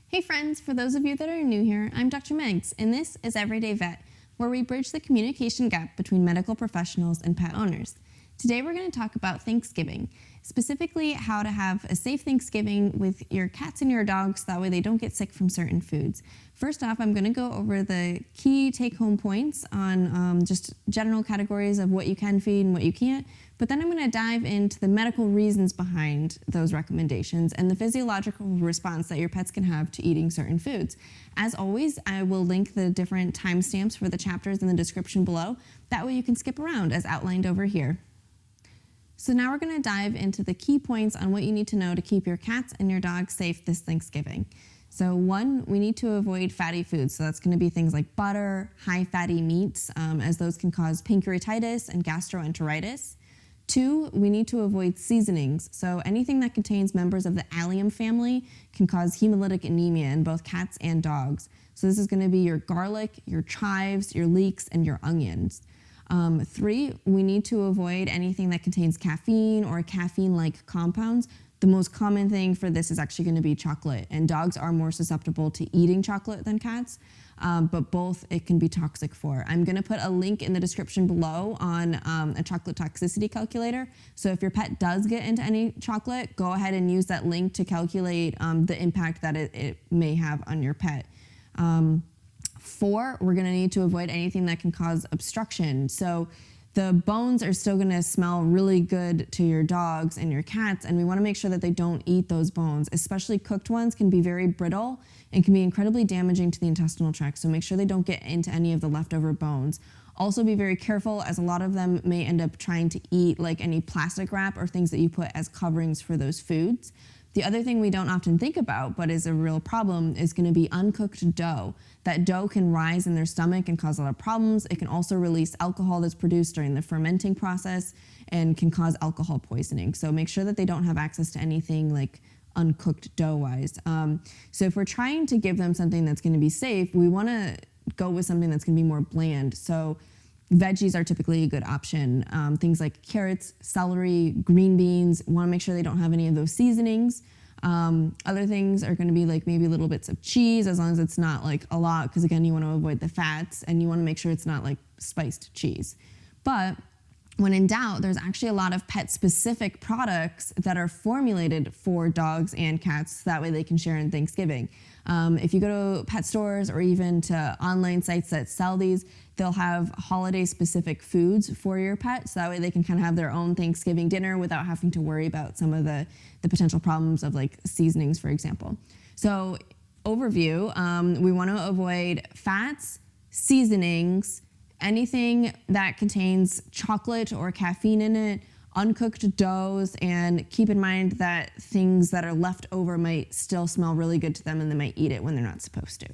Hey friends, for those of you that are new here, I'm Dr. Meggs, and this is Everyday Vet, where we bridge the communication gap between medical professionals and pet owners. Today we're going to talk about Thanksgiving, specifically how to have a safe Thanksgiving with your cats and your dogs, that way they don't get sick from certain foods. First off, I'm going to go over the key take-home points on just general categories of what you can feed and what you can't, but then I'm going to dive into the medical reasons behind those recommendations and the physiological response that your pets can have to eating certain foods. As always, I will link the different timestamps for the chapters in the description below. That way you can skip around as outlined over here. So now we're going to dive into the key points on what you need to know to keep your cats and your dogs safe this Thanksgiving. So one, we need to avoid fatty foods. So that's going to be things like butter, high fatty meats, as those can cause pancreatitis and gastroenteritis. Two, we need to avoid seasonings. So anything that contains members of the Allium family can cause hemolytic anemia in both cats and dogs. So this is going to be your garlic, your chives, your leeks, and your onions. Three, we need to avoid anything that contains caffeine or caffeine-like compounds. The most common thing for this is actually going to be chocolate, and dogs are more susceptible to eating chocolate than cats, but both it can be toxic for. I'm going to put a link in the description below on a chocolate toxicity calculator. So if your pet does get into any chocolate, go ahead and use that link to calculate the impact that it may have on your pet. Four, we're going to need to avoid anything that can cause obstruction. So the bones are still going to smell really good to your dogs and your cats, and we want to make sure that they don't eat those bones. Especially cooked ones can be very brittle and can be incredibly damaging to the intestinal tract, so make sure they don't get into any of the leftover bones. Also be very careful, as a lot of them may end up trying to eat like any plastic wrap or things that you put as coverings for those foods. The other thing we don't often think about, but is a real problem, is going to be uncooked dough. That dough can rise in their stomach and cause a lot of problems. It can also release alcohol that's produced during the fermenting process and can cause alcohol poisoning. So make sure that they don't have access to anything like uncooked dough-wise. So if we're trying to give them something that's going to be safe, we want to go with something that's going to be more bland. So veggies are typically a good option. Things like carrots, celery, green beans, want to make sure they don't have any of those seasonings. Other things are going to be like maybe little bits of cheese, as long as it's not like a lot, because again, you want to avoid the fats and you want to make sure it's not like spiced cheese. But when in doubt, there's actually a lot of pet-specific products that are formulated for dogs and cats, so that way they can share in Thanksgiving. If you go to pet stores or even to online sites that sell these, they'll have holiday-specific foods for your pet, so that way they can kind of have their own Thanksgiving dinner without having to worry about some of the potential problems of like seasonings, for example. So overview, we want to avoid fats, seasonings, anything that contains chocolate or caffeine in it, uncooked doughs, and keep in mind that things that are left over might still smell really good to them and they might eat it when they're not supposed to.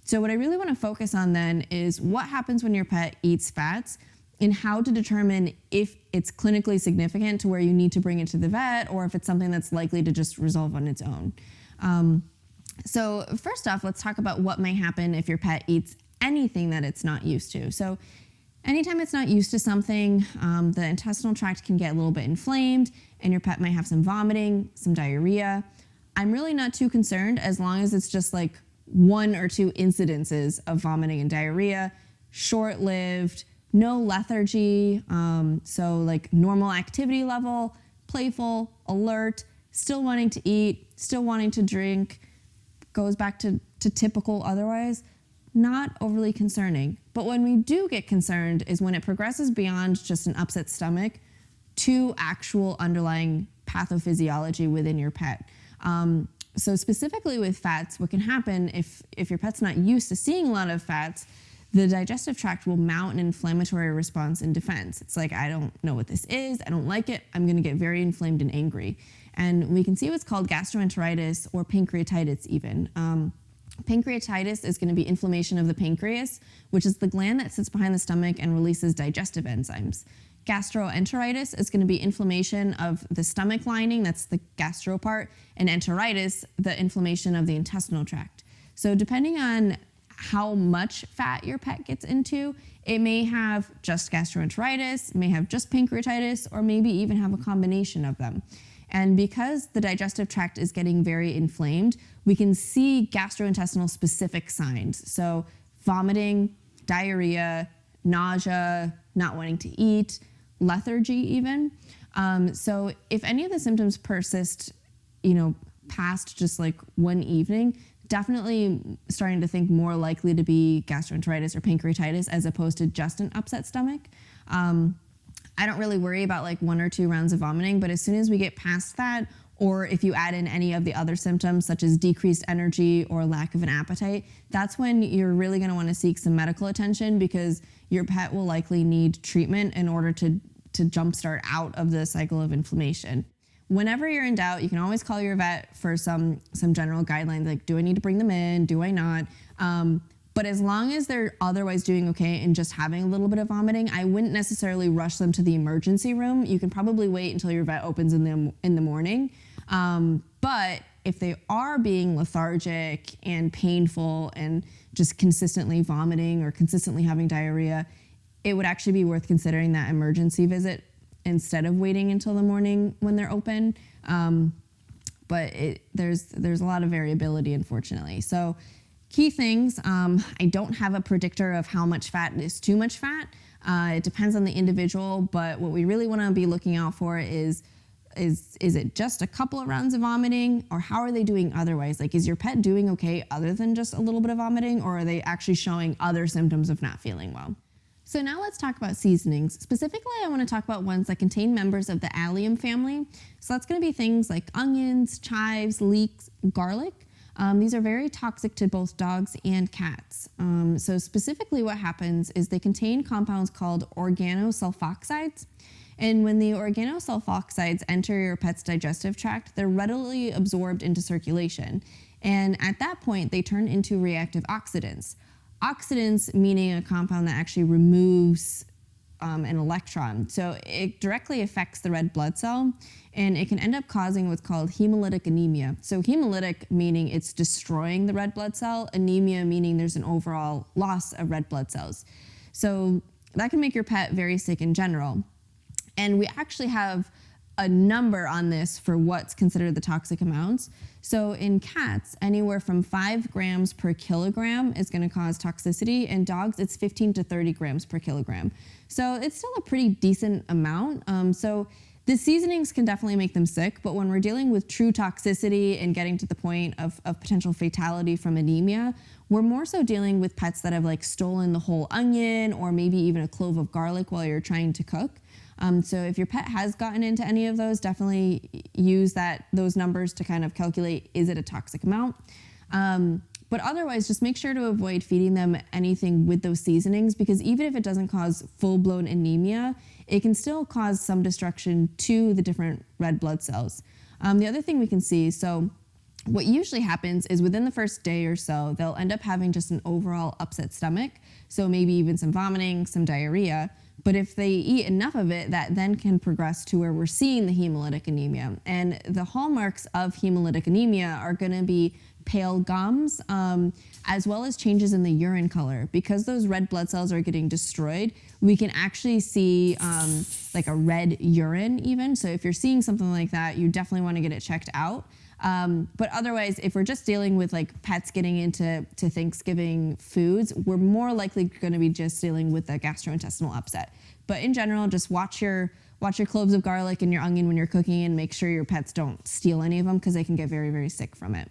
So what I really want to focus on then is what happens when your pet eats fats and how to determine if it's clinically significant to where you need to bring it to the vet or if it's something that's likely to just resolve on its own. So first off, let's talk about what may happen if your pet eats anything that it's not used to. So anytime it's not used to something, the intestinal tract can get a little bit inflamed and your pet might have some vomiting, some diarrhea. I'm really not too concerned as long as it's just like 1 or 2 incidences of vomiting and diarrhea, short-lived, no lethargy, so like normal activity level, playful, alert, still wanting to eat, still wanting to drink, goes back to typical otherwise. Not overly concerning. But when we do get concerned is when it progresses beyond just an upset stomach to actual underlying pathophysiology within your pet. So specifically with fats, what can happen if your pet's not used to seeing a lot of fats, the digestive tract will mount an inflammatory response in defense. It's like, I don't know what this is, I don't like it, I'm going to get very inflamed and angry. And we can see what's called gastroenteritis or pancreatitis even. Pancreatitis is going to be inflammation of the pancreas, which is the gland that sits behind the stomach and releases digestive enzymes. Gastroenteritis is going to be inflammation of the stomach lining, that's the gastro part, and enteritis, the inflammation of the intestinal tract. So depending on how much fat your pet gets into, it may have just gastroenteritis, may have just pancreatitis, or maybe even have a combination of them. And because the digestive tract is getting very inflamed, we can see gastrointestinal specific signs. So vomiting, diarrhea, nausea, not wanting to eat, lethargy even. So if any of the symptoms persist, past just like one evening, definitely starting to think more likely to be gastroenteritis or pancreatitis as opposed to just an upset stomach. I don't really worry about like 1 or 2 rounds of vomiting, but as soon as we get past that, or if you add in any of the other symptoms such as decreased energy or lack of an appetite, that's when you're really going to want to seek some medical attention, because your pet will likely need treatment in order to jumpstart out of the cycle of inflammation. Whenever you're in doubt, you can always call your vet for some general guidelines, like, do I need to bring them in? Do I not? But as long as they're otherwise doing okay and just having a little bit of vomiting, I wouldn't necessarily rush them to the emergency room. You can probably wait until your vet opens in the morning. But if they are being lethargic and painful and just consistently vomiting or consistently having diarrhea, it would actually be worth considering that emergency visit instead of waiting until the morning when they're open. But there's a lot of variability, unfortunately. So key things, I don't have a predictor of how much fat is too much fat. It depends on the individual, but what we really want to be looking out for is it just a couple of rounds of vomiting, or how are they doing otherwise? Like, is your pet doing okay other than just a little bit of vomiting, or are they actually showing other symptoms of not feeling well? So now let's talk about seasonings. Specifically, I want to talk about ones that contain members of the Allium family. So that's going to be things like onions, chives, leeks, garlic. These are very toxic to both dogs and cats. So specifically what happens is they contain compounds called organosulfoxides. And when the organosulfoxides enter your pet's digestive tract, they're readily absorbed into circulation. And at that point, they turn into reactive oxidants. Oxidants meaning a compound that actually removes an electron. So it directly affects the red blood cell, and it can end up causing what's called hemolytic anemia. So hemolytic meaning it's destroying the red blood cell, anemia meaning there's an overall loss of red blood cells. So that can make your pet very sick in general. And we actually have a number on this for what's considered the toxic amounts. So in cats, anywhere from 5 grams per kilogram is going to cause toxicity. In dogs, it's 15 to 30 grams per kilogram. So it's still a pretty decent amount. So the seasonings can definitely make them sick, but when we're dealing with true toxicity and getting to the point of potential fatality from anemia, we're more so dealing with pets that have like stolen the whole onion or maybe even a clove of garlic while you're trying to cook. So if your pet has gotten into any of those, definitely use those numbers to kind of calculate, is it a toxic amount? But otherwise, just make sure to avoid feeding them anything with those seasonings, because even if it doesn't cause full-blown anemia, it can still cause some destruction to the different red blood cells. The other thing we can see, so what usually happens is within the first day or so, they'll end up having just an overall upset stomach, so maybe even some vomiting, some diarrhea. But if they eat enough of it, that then can progress to where we're seeing the hemolytic anemia. And the hallmarks of hemolytic anemia are going to be pale gums, as well as changes in the urine color. Because those red blood cells are getting destroyed, we can actually see like a red urine even. So if you're seeing something like that, you definitely want to get it checked out. But otherwise, if we're just dealing with like pets getting into Thanksgiving foods, we're more likely going to be just dealing with the gastrointestinal upset. But in general, just watch your cloves of garlic and your onion when you're cooking, and make sure your pets don't steal any of them, because they can get very, very sick from it.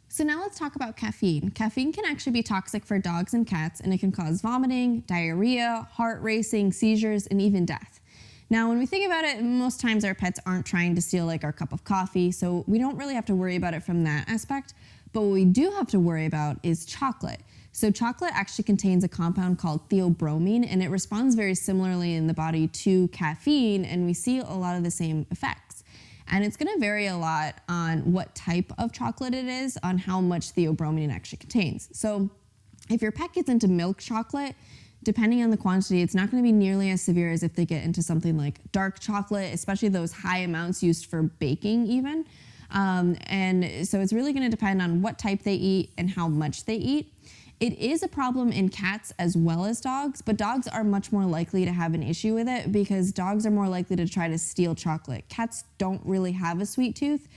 So now let's talk about caffeine. Caffeine can actually be toxic for dogs and cats, and it can cause vomiting, diarrhea, heart racing, seizures, and even death. Now, when we think about it, most times our pets aren't trying to steal like our cup of coffee, so we don't really have to worry about it from that aspect. But what we do have to worry about is chocolate. So chocolate actually contains a compound called theobromine, and it responds very similarly in the body to caffeine, and we see a lot of the same effects. And it's going to vary a lot on what type of chocolate it is, on how much theobromine it actually contains. So if your pet gets into milk chocolate, depending on the quantity, it's not going to be nearly as severe as if they get into something like dark chocolate, especially those high amounts used for baking even. And so it's really going to depend on what type they eat and how much they eat. It is a problem in cats as well as dogs, but dogs are much more likely to have an issue with it because dogs are more likely to try to steal chocolate. Cats don't really have a sweet tooth.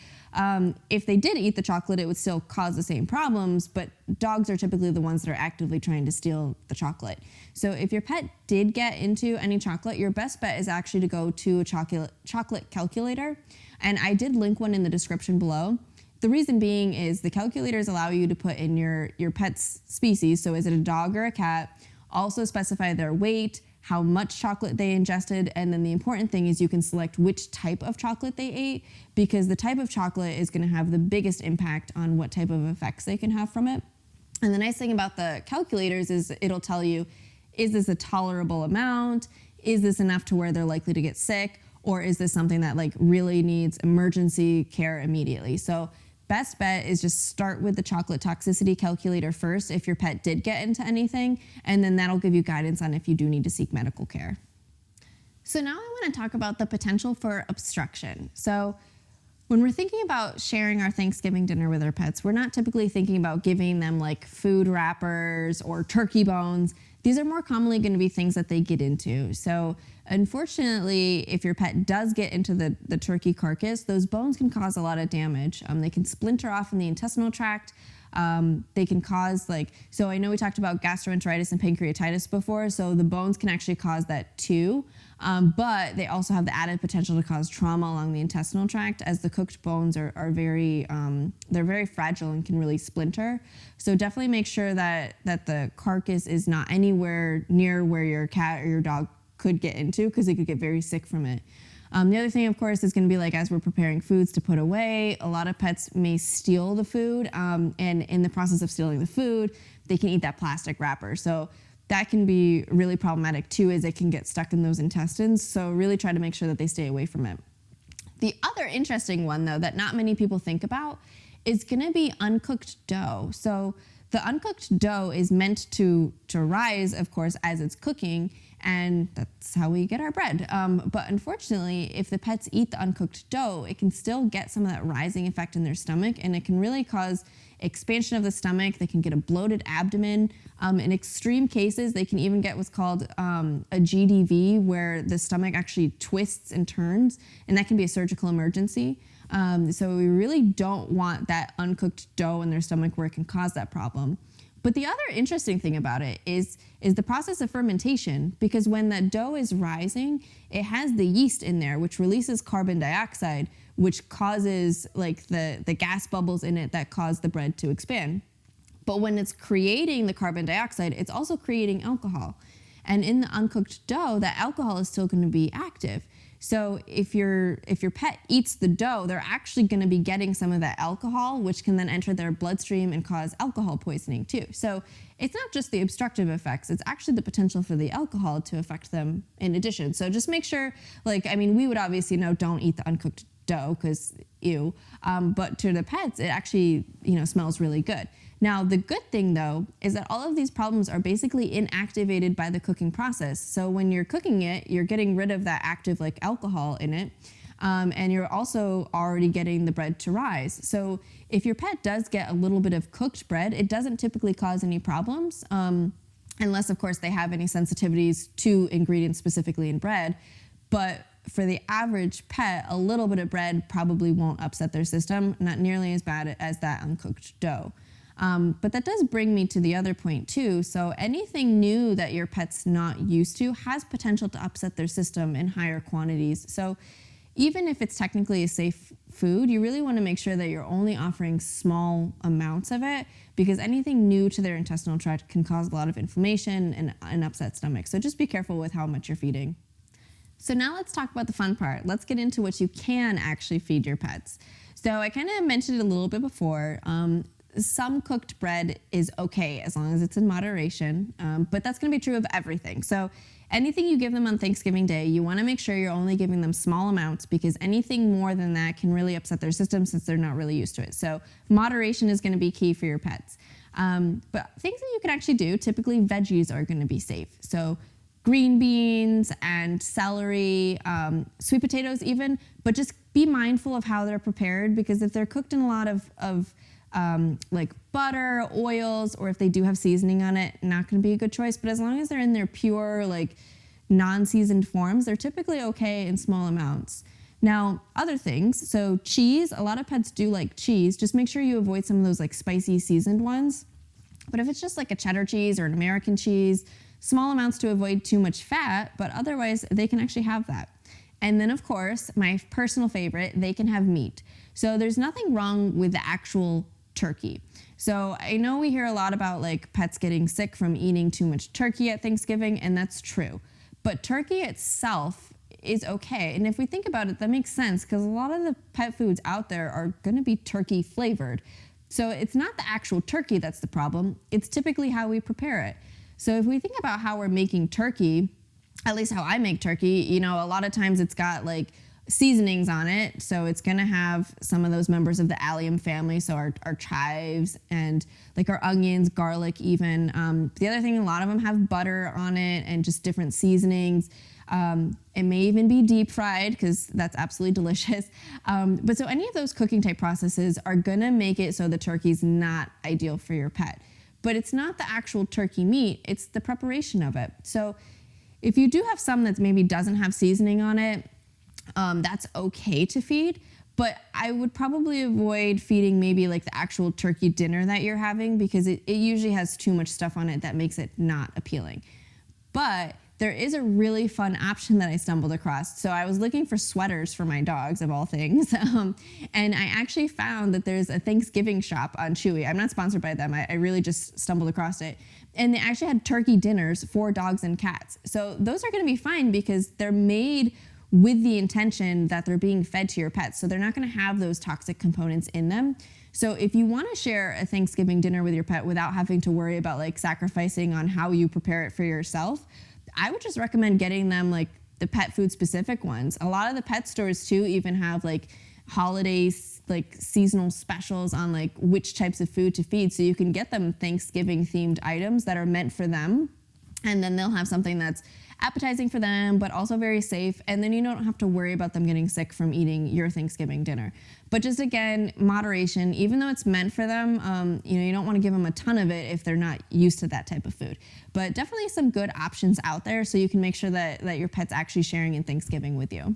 If they did eat the chocolate, it would still cause the same problems, but dogs are typically the ones that are actively trying to steal the chocolate. So if your pet did get into any chocolate, your best bet is actually to go to a chocolate calculator. And I did link one in the description below. The reason being is the calculators allow you to put in your pet's species, so is it a dog or a cat, also specify their weight, how much chocolate they ingested, and then the important thing is you can select which type of chocolate they ate, because the type of chocolate is going to have the biggest impact on what type of effects they can have from it. And the nice thing about the calculators is it'll tell you, is this a tolerable amount? Is this enough to where they're likely to get sick? Or is this something that like really needs emergency care immediately? So best bet is just start with the chocolate toxicity calculator first if your pet did get into anything, and then that'll give you guidance on if you do need to seek medical care. So now I want to talk about the potential for obstruction. So when we're thinking about sharing our Thanksgiving dinner with our pets, we're not typically thinking about giving them like food wrappers or turkey bones. These are more commonly going to be things that they get into. So unfortunately, if your pet does get into the turkey carcass, those bones can cause a lot of damage. They can splinter off in the intestinal tract. They can cause so I know we talked about gastroenteritis and pancreatitis before, so the bones can actually cause that too. But they also have the added potential to cause trauma along the intestinal tract, as the cooked bones are very, they're very fragile and can really splinter. So definitely make sure that the carcass is not anywhere near where your cat or your dog could get into, because they could get very sick from it. The other thing, of course, is going to be as we're preparing foods to put away, a lot of pets may steal the food, and in the process of stealing the food, they can eat that plastic wrapper. So that can be really problematic too, as it can get stuck in those intestines. So really try to make sure that they stay away from it. The other interesting one, though, that not many people think about is going to be uncooked dough. So the uncooked dough is meant to rise, of course, as it's cooking, and that's how we get our bread. But unfortunately, if the pets eat the uncooked dough, it can still get some of that rising effect in their stomach, and it can really cause expansion of the stomach. They can get a bloated abdomen. In extreme cases, they can even get what's called a GDV, where the stomach actually twists and turns, and that can be a surgical emergency. So we really don't want that uncooked dough in their stomach, where it can cause that problem. But the other interesting thing about it is the process of fermentation, because when that dough is rising, it has the yeast in there, which releases carbon dioxide, which causes the gas bubbles in it that cause the bread to expand. But when it's creating the carbon dioxide, it's also creating alcohol. And in the uncooked dough, that alcohol is still going to be active. So if your pet eats the dough, they're actually going to be getting some of that alcohol, which can then enter their bloodstream and cause alcohol poisoning too. So it's not just the obstructive effects, it's actually the potential for the alcohol to affect them in addition. So just make sure, we would obviously know don't eat the uncooked dough because ew, but to the pets, it actually, smells really good. Now, the good thing, though, is that all of these problems are basically inactivated by the cooking process. So when you're cooking it, you're getting rid of that active alcohol in it, and you're also already getting the bread to rise. So if your pet does get a little bit of cooked bread, it doesn't typically cause any problems, unless, of course, they have any sensitivities to ingredients specifically in bread. But for the average pet, a little bit of bread probably won't upset their system, not nearly as bad as that uncooked dough. But that does bring me to the other point too. So anything new that your pet's not used to has potential to upset their system in higher quantities. So even if it's technically a safe food, you really want to make sure that you're only offering small amounts of it, because anything new to their intestinal tract can cause a lot of inflammation and an upset stomach. So just be careful with how much you're feeding. So now let's talk about the fun part. Let's get into what you can actually feed your pets. So I kind of mentioned it a little bit before. Some cooked bread is okay as long as it's in moderation, but that's going to be true of everything. So anything you give them on Thanksgiving Day, you want to make sure you're only giving them small amounts, because anything more than that can really upset their system since they're not really used to it. So moderation is going to be key for your pets. But things that you can actually do, typically veggies are going to be safe. So green beans and celery, sweet potatoes even, but just be mindful of how they're prepared, because if they're cooked in a lot of like butter, oils, or if they do have seasoning on it, not going to be a good choice. But as long as they're in their pure, like non-seasoned forms, they're typically okay in small amounts. Now, other things, so cheese, a lot of pets do like cheese. Just make sure you avoid some of those like spicy seasoned ones. But if it's just like a cheddar cheese or an American cheese, small amounts to avoid too much fat, but otherwise they can actually have that. And then of course, my personal favorite, they can have meat. So there's nothing wrong with the actual turkey. So I know we hear a lot about like pets getting sick from eating too much turkey at Thanksgiving, and that's true. But turkey itself is okay. And if we think about it, that makes sense because a lot of the pet foods out there are going to be turkey flavored. So it's not the actual turkey that's the problem. It's typically how we prepare it. So if we think about how we're making turkey, at least how I make turkey, you know, a lot of times it's got like seasonings on it. So it's going to have some of those members of the Allium family. So our chives and like our onions, garlic even. The other thing, a lot of them have butter on it and just different seasonings. It may even be deep fried because that's absolutely delicious. But so any of those cooking type processes are gonna make it so the turkey's not ideal for your pet. But it's not the actual turkey meat, it's the preparation of it. So if you do have some that maybe doesn't have seasoning on it, that's okay to feed. But I would probably avoid feeding maybe like the actual turkey dinner that you're having because it usually has too much stuff on it that makes it not appealing. But there is a really fun option that I stumbled across. So I was looking for sweaters for my dogs, of all things. And I actually found that there's a Thanksgiving shop on Chewy. I'm not sponsored by them. I really just stumbled across it. And they actually had turkey dinners for dogs and cats. So those are gonna be fine because they're made with the intention that they're being fed to your pets. So they're not gonna have those toxic components in them. So if you wanna share a Thanksgiving dinner with your pet without having to worry about like sacrificing on how you prepare it for yourself, I would just recommend getting them like the pet food specific ones. A lot of the pet stores too even have like holidays, like seasonal specials on like which types of food to feed. So you can get them Thanksgiving themed items that are meant for them. And then they'll have something that's appetizing for them, but also very safe. And then you don't have to worry about them getting sick from eating your Thanksgiving dinner. But just again, moderation, even though it's meant for them, you don't want to give them a ton of it if they're not used to that type of food. But definitely some good options out there so you can make sure that your pet's actually sharing in Thanksgiving with you.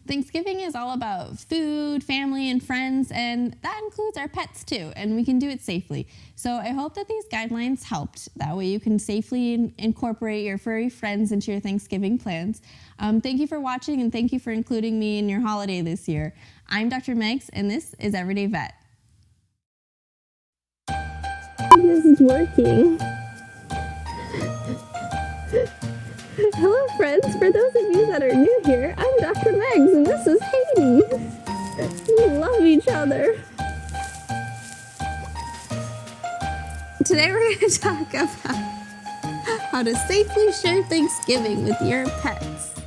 Thanksgiving is all about food, family, and friends, and that includes our pets too, and we can do it safely. So I hope that these guidelines helped. That way you can safely incorporate your furry friends into your Thanksgiving plans. Thank you for watching, and thank you for including me in your holiday this year. I'm Dr. Megs, and this is Everyday Vet. This is working. Hello friends, for those of you that are new here, I'm Dr. Megs and this is Hades. We love each other. Today we're going to talk about how to safely share Thanksgiving with your pets.